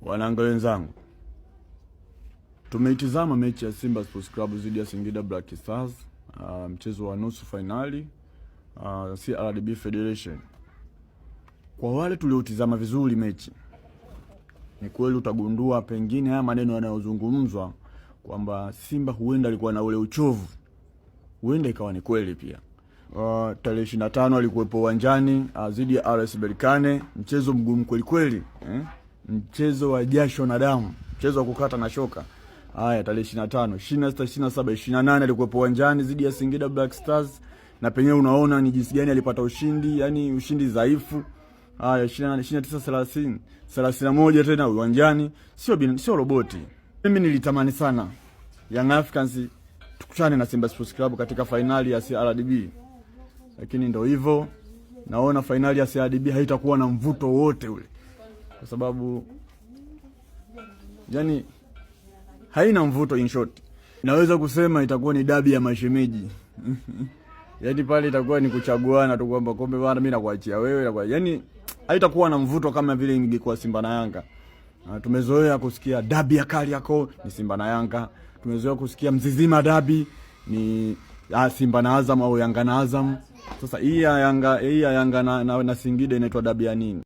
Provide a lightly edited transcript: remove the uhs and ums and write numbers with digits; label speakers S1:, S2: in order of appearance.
S1: Wananga wenzangu, tumeitizama mechi ya Simba Sports Club dhidi ya Singida Black Stars, mchezo wa nusu finali CRDB Federation. Kwa wale tuliotizama vizuri mechi, ni kweli utagundua pengine haya maneno yanayozungumzwa kwamba Simba huenda alikuwa na ule uchovu, huenda ikawa ni kweli pia. Tarehe 25 alikuwepo uwanjani dhidi ya RS Berkane, mchezo mgumu kweli kweli, mchezo wa jasho na damu, mchezo wa kukata na shoka. Haya, tarehe 25, 26, 27, 28 alikuwepo uwanjani dhidi ya Singida Black Stars, na penyewe unaona ni jinsi gani alipata ushindi, yani ushindi dhaifu. Haya, 28, 29, 30, 31 tena uwanjani, sio roboti. Mimi nilitamani sana Young Africans tukutane na Simba Sports Club katika finali ya CRDB, lakini ndio hivyo, naona finali ya CRDB haitakuwa na mvuto wote ule, kwa sababu yani haina mvuto. In short, naweza kusema itakuwa ni dabi ya mashemeji. Yani pale itakuwa ni kuchaguana tu kwamba kombe bwana mimi nakuachia wewe, yani haitakuwa na mvuto kama vile ingekuwa Simba na Yanga. Tumezoea kusikia dabi ya Kariakoo ni Simba na Yanga, tumezoea kusikia Mzizima dabi ni Simba na Azam au Yanga na Azam. Sasa hii ya Yanga na Singida inaitwa dabi ya nini?